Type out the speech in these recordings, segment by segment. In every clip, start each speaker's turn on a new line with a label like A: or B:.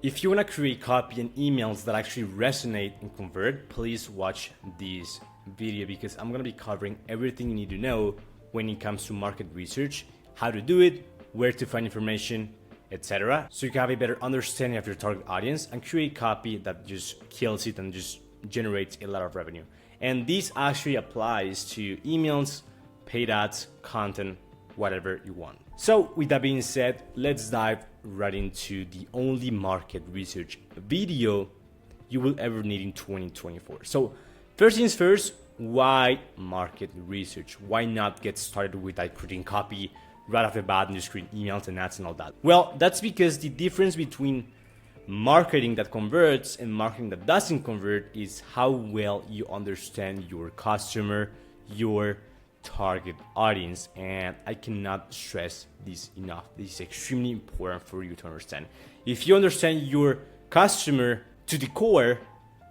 A: If you want to create copy and emails that actually resonate and convert, please watch this video because I'm going to be covering everything you need to know when it comes to market research, how to do it, where to find information, etc. So you can have a better understanding of your target audience and create copy that just kills it and just generates a lot of revenue. And this actually applies to emails, paid ads, content, whatever you want. So with that being said, let's dive right into the only market research video you will ever need in 2024. So first things first, why market research? Why not get started with like creating copy right off the bat and just create emails and ads and all that? Well, that's because the difference between marketing that converts and marketing that doesn't convert is how well you understand your customer, your target audience. And I cannot stress this enough. This is extremely important for you to understand. If you understand your customer to the core,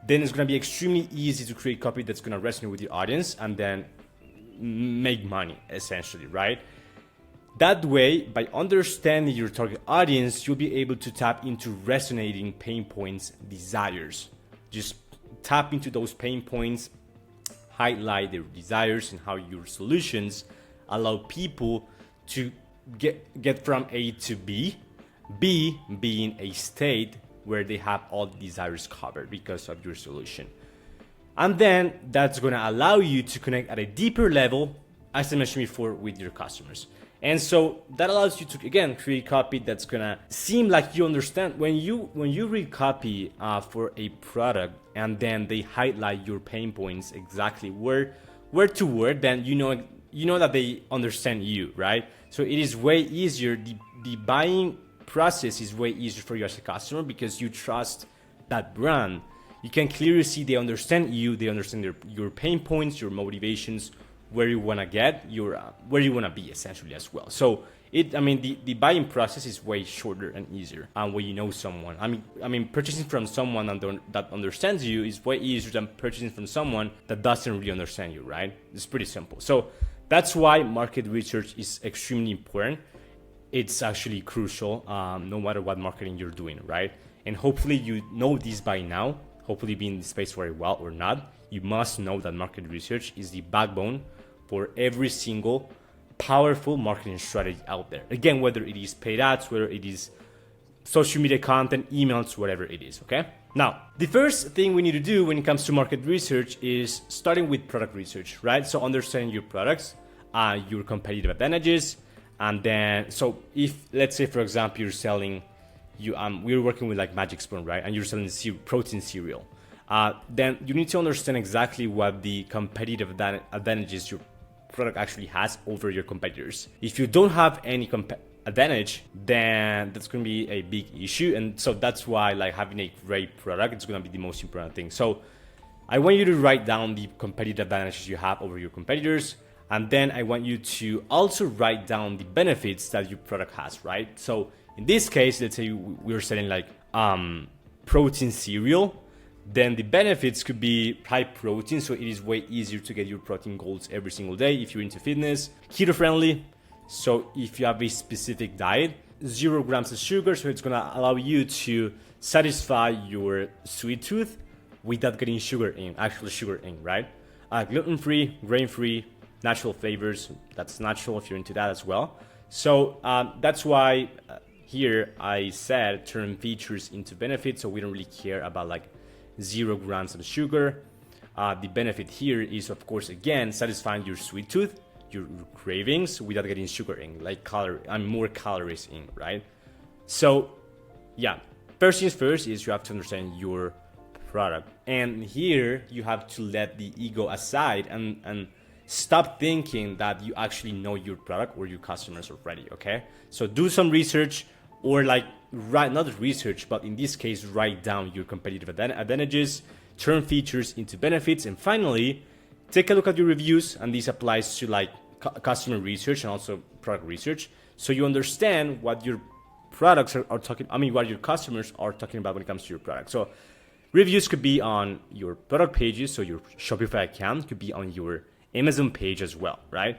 A: then it's going to be extremely easy to create copy that's going to resonate with your audience and then make money, essentially, right? That way, by understanding your target audience, you'll be able to tap into resonating pain points, desires. Just tap into those pain points, highlight their desires and how your solutions allow people to get from A to B, B being a state where they have all the desires covered because of your solution. And then that's going to allow you to connect at a deeper level, as I mentioned before, with your customers. And so that allows you to, again, create copy that's gonna seem like you understand. When you read copy for a product and then they highlight your pain points exactly word to word, then you know that they understand you, right? So it is way easier. The buying process is way easier for you as a customer because you trust that brand. You can clearly see they understand you, they understand your pain points, your motivations, where you want to get where you want to be essentially as well. So the buying process is way shorter and easier when you know someone. I mean purchasing from someone that understands you is way easier than purchasing from someone that doesn't really understand you, right? It's pretty simple. So that's why market research is extremely important. It's actually crucial no matter what marketing you're doing, right? And hopefully you know this by now. Hopefully being in the space very well or not, you must know that market research is the backbone for every single powerful marketing strategy out there. Again, whether it is paid ads, whether it is social media content, emails, whatever it is, okay? Now, the first thing we need to do when it comes to market research is starting with product research, right? So understanding your products, your competitive advantages, and then, so if, let's say, for example, you're selling, we're working with like Magic Spoon, right? And you're selling protein cereal. Then you need to understand exactly what the competitive advantages your product actually has over your competitors. If you don't have any advantage, then that's going to be a big issue. And so that's why like having a great product is going to be the most important thing. So I want you to write down the competitive advantages you have over your competitors. And then I want you to also write down the benefits that your product has, right? So in this case, let's say we're selling like protein cereal. Then the benefits could be high protein, so it is way easier to get your protein goals every single day if you're into fitness. Keto friendly, so if you have a specific diet, 0 grams of sugar, so it's gonna allow you to satisfy your sweet tooth without getting actual sugar in, right? Gluten-free, grain-free, natural flavors, that's natural if you're into that as well. So that's why here I said turn features into benefits, so we don't really care about like 0 grams of sugar. The benefit here is, of course, again, satisfying your sweet tooth, your cravings without getting sugar in, like more calories in, right? So, yeah, first things first is you have to understand your product. And here you have to let the ego aside and stop thinking that you actually know your product or your customers already, okay? So do some research, or like not research, but in this case, write down your competitive advantages, turn features into benefits, and finally, take a look at your reviews. And this applies to like customer research and also product research. So you understand what your products are talking, what your customers are talking about when it comes to your product. So reviews could be on your product pages. So your Shopify account could be on your Amazon page as well, right?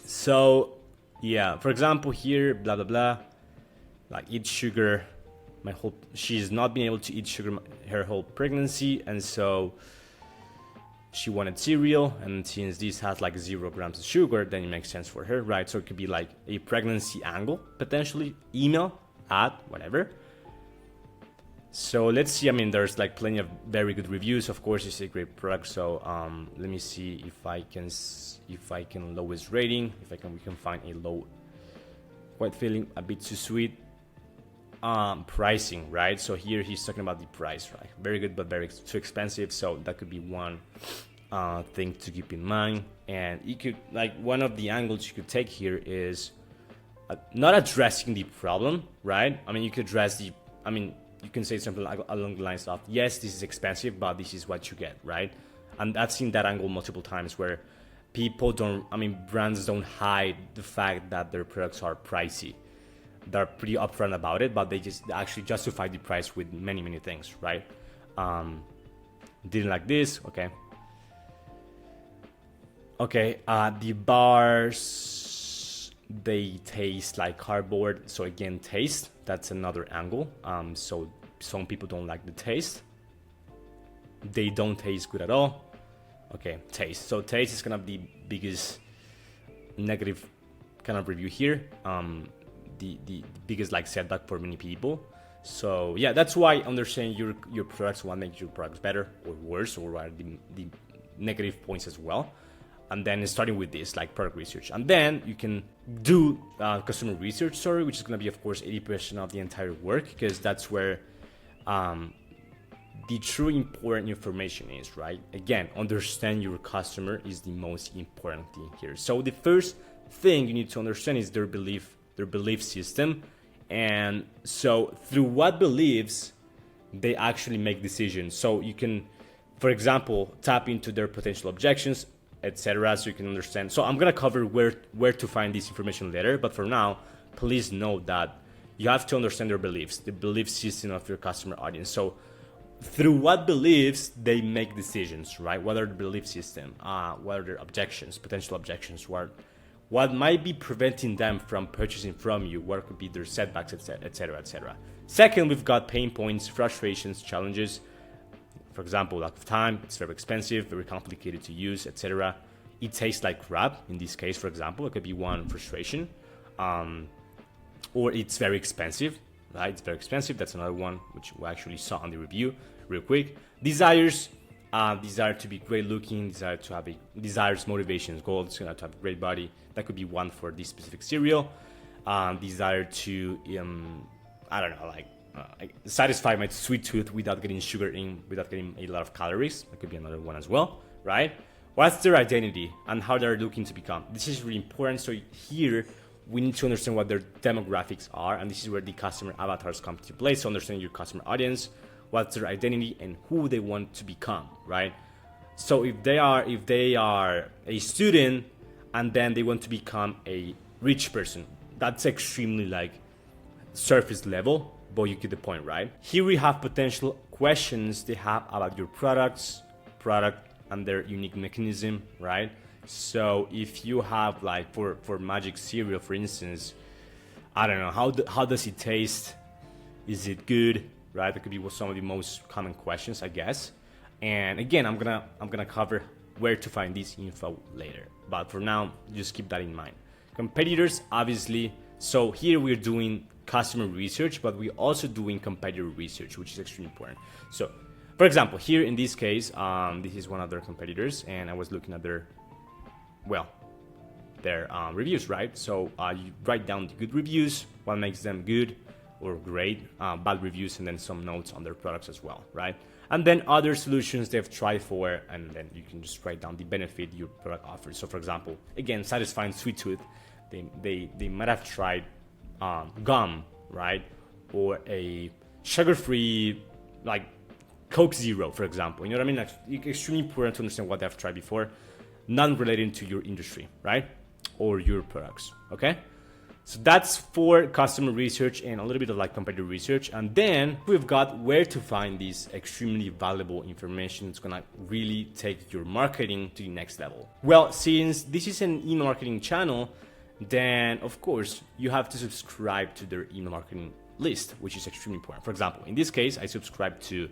A: So yeah, for example, here, blah, blah, blah. like eat sugar. She's not been able to eat sugar her whole pregnancy, and so she wanted cereal, and since this has like 0 grams of sugar, then it makes sense for her, right? So it could be like a pregnancy angle, potentially, email, ad, whatever. So let's see. I mean, there's like plenty of very good reviews. Of course, it's a great product. So let me see if I can lowest rating. We can find a low. Quite feeling a bit too sweet. Pricing, right? So here he's talking about the price, right? Very good, but very too expensive. So that could be one thing to keep in mind. And you could, like, one of the angles you could take here is not addressing the problem, right? I mean, you could address you can say something like along the lines of, yes, this is expensive, but this is what you get, right? And I've seen that angle multiple times where brands don't hide the fact that their products are pricey. They're pretty upfront about it, but they actually justify the price with many, many things, right? Didn't like this, okay. Okay, the bars, they taste like cardboard. So again, taste, that's another angle. So some people don't like the taste. They don't taste good at all. Okay, taste. So taste is gonna be the biggest negative kind of review here. The biggest like setback for many people. So yeah, that's why understanding your products, what makes your products better or worse, or what are the negative points as well. And then starting with this, like product research. And then you can do customer research, which is going to be, of course, 80% of the entire work, because that's where the true important information is, right? Again, understand your customer is the most important thing here. So the first thing you need to understand is their belief system. And so through what beliefs they actually make decisions. So you can, for example, tap into their potential objections, etc., so you can understand. So I'm gonna cover where to find this information later, but for now, please note that you have to understand their beliefs, the belief system of your customer audience. So through what beliefs they make decisions, right? What are the belief system? What are their objections, potential objections? What might be preventing them from purchasing from you? What could be their setbacks, etc., etc. Second, we've got pain points, frustrations, challenges. For example, lack of time, it's very expensive, very complicated to use, etc. It tastes like crap. In this case, for example, it could be one frustration. Or it's very expensive, right? It's very expensive. That's another one, which we actually saw on the review real quick. Desires to be great looking, desires, motivations, goals, to have a great body. That could be one for this specific cereal. Desire to, satisfy my sweet tooth without getting sugar in, without getting a lot of calories. That could be another one as well, right? What's their identity and how they're looking to become? This is really important. So here we need to understand what their demographics are, and this is where the customer avatars come to play. So understanding your customer audience, what's their identity, and who they want to become, right? So if they are a student and then they want to become a rich person, that's extremely like surface level, but you get the point, right? Here we have potential questions they have about your product and their unique mechanism, right? So if you have like for magic cereal, for instance, I don't know, how does it taste? Is it good? Right? That could be some of the most common questions, I guess. And again, I'm gonna cover where to find this info later. But for now, just keep that in mind. Competitors, obviously. So here we're doing customer research, but we're also doing competitor research, which is extremely important. So, for example, here in this case, this is one of their competitors, and I was looking at their reviews, right? So you write down the good reviews, what makes them good or great, bad reviews, and then some notes on their products as well, right? And then other solutions they've tried for, and then you can just write down the benefit your product offers. So for example, again, satisfying sweet tooth, they might have tried gum, right? Or a sugar-free, like Coke Zero, for example. You know what I mean? Like, it's extremely important to understand what they've tried before, not related to your industry, right? Or your products, okay? So that's for customer research and a little bit of like competitor research. And then we've got where to find this extremely valuable information. It's gonna really take your marketing to the next level. Well, since this is an email marketing channel, then of course you have to subscribe to their email marketing list, which is extremely important. For example, in this case, I subscribe to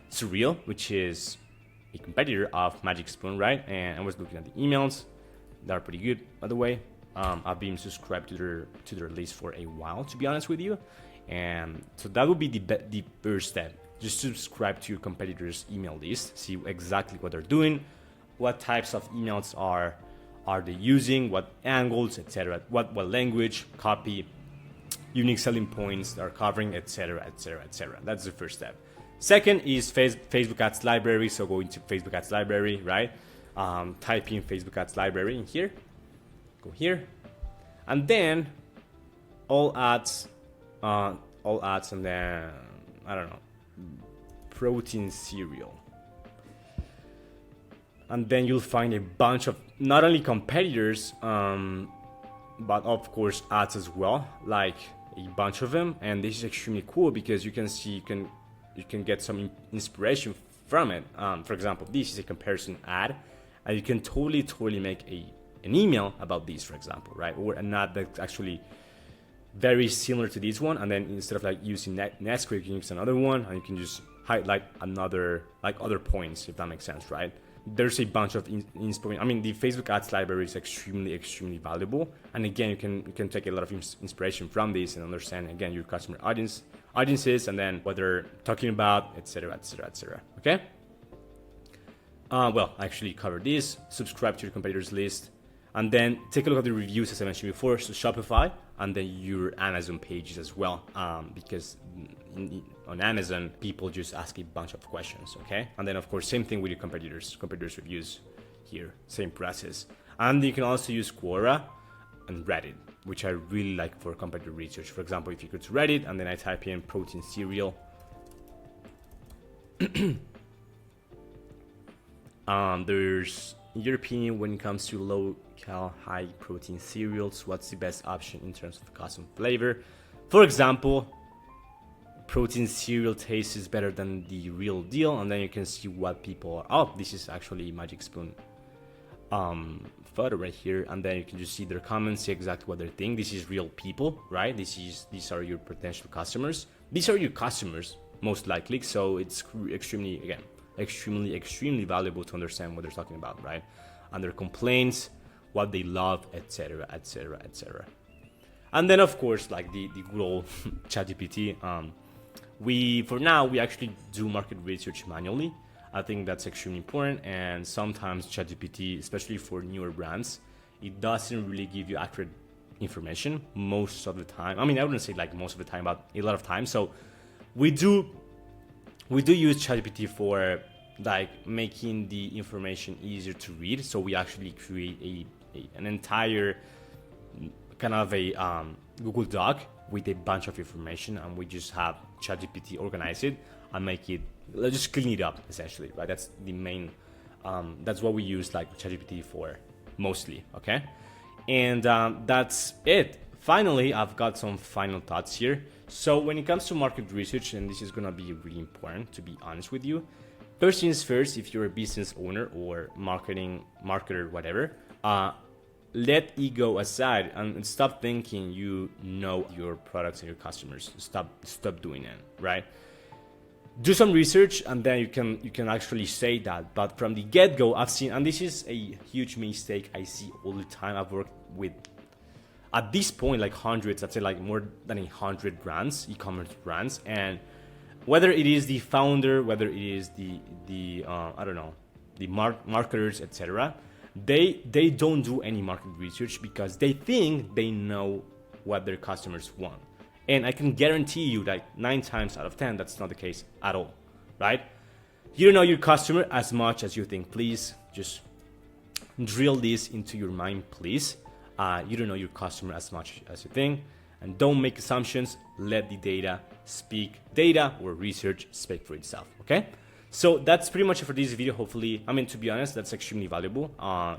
A: Surreal, which is a competitor of Magic Spoon, right? And I was looking at the emails. They're pretty good, by the way. I've been subscribed to their list for a while, to be honest with you. And so that would be the first step. Just subscribe to your competitor's email list, see exactly what they're doing, what types of emails are they using, what angles, etc., what language, copy, unique selling points they're covering, etc., etc., etc. That's the first step. Second is Facebook Ads Library. So go into Facebook Ads Library, right? Type in Facebook Ads Library in here. Go here, and then all ads, and then I don't know, protein cereal. And then you'll find a bunch of not only competitors, but of course ads as well, like a bunch of them. And this is extremely cool because you can see you can get some inspiration from it. For example, this is a comparison ad, and you can totally make an email about this, for example, right? Or an ad that's actually very similar to this one, and then instead of like using Netscape, you can use another one, and you can just highlight other points, if that makes sense, right? There's a bunch of inspiration. I mean, the Facebook Ads Library is extremely valuable, and again, you can take a lot of inspiration from this and understand again your customer audiences, and then what they're talking about, etc., etc., etc. Okay. Well, I actually covered this. Subscribe to your competitors list, and then take a look at the reviews, as I mentioned before, so Shopify, and then your Amazon pages as well, because on Amazon, people just ask a bunch of questions, okay? And then, of course, same thing with your competitors reviews here, same process. And you can also use Quora and Reddit, which I really like for competitor research. For example, if you go to Reddit, and then I type in protein cereal, there's, in your opinion, when it comes to low-cal, high-protein cereals, what's the best option in terms of cost and flavor? For example, protein cereal tastes better than the real deal, and then you can see what people are. Oh, this is actually Magic Spoon photo right here, and then you can just see their comments, see exactly what they think. This is real people, right? These are your potential customers. These are your customers, most likely. So it's extremely valuable to understand what they're talking about, right? And their complaints, what they love, etc., etc., etc. And then, of course, like the good old ChatGPT. For now, we actually do market research manually. I think that's extremely important. And sometimes ChatGPT, especially for newer brands, it doesn't really give you accurate information most of the time. I mean, I wouldn't say like most of the time, but a lot of times. So we do use ChatGPT for like making the information easier to read. So we actually create an entire kind of a Google Doc with a bunch of information, and we just have ChatGPT organize it and make it, let's just clean it up essentially, right? That's the main, that's what we use like ChatGPT for mostly, okay? And that's it. Finally, I've got some final thoughts here. So when it comes to market research, and this is gonna be really important to be honest with you, first things first, if you're a business owner or marketer, whatever, let ego aside and stop thinking you know your products and your customers. Stop doing it, right? Do some research, and then you can actually say that. But from the get-go, I've seen, and this is a huge mistake I see all the time. I've worked with, at this point, like hundreds, I'd say like more than 100 brands, e-commerce brands, and whether it is the founder, whether it is the I don't know, the marketers, etc., they don't do any market research because they think they know what their customers want. And I can guarantee you that 9 times out of 10, that's not the case at all, right? You don't know your customer as much as you think. Please just drill this into your mind, please. You don't know your customer as much as you think. And don't make assumptions. Let the data speak. Data or research speak for itself, okay? So that's pretty much it for this video. Hopefully, I mean, to be honest, that's extremely valuable.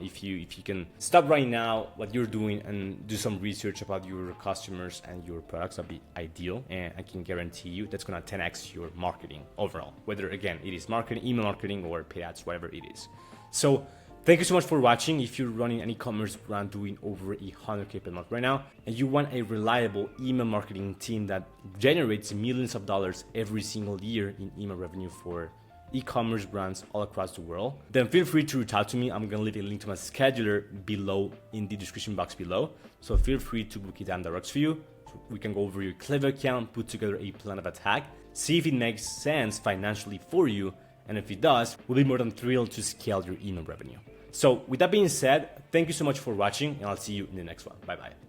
A: If you can stop right now what you're doing and do some research about your customers and your products, that'd be ideal. And I can guarantee you that's gonna 10x your marketing overall. Whether again it is marketing, email marketing, or paid ads, whatever it is. So Thank you so much for watching. If you're running an e-commerce brand doing over 100K per month right now, and you want a reliable email marketing team that generates millions of dollars every single year in email revenue for e-commerce brands all across the world, then feel free to reach out to me. I'm gonna leave a link to my scheduler below in the description box below. So feel free to book it down that works for you. So we can go over your Klaviyo account, put together a plan of attack, see if it makes sense financially for you. And if it does, we'll be more than thrilled to scale your email revenue. So with that being said, thank you so much for watching, and I'll see you in the next one. Bye-bye.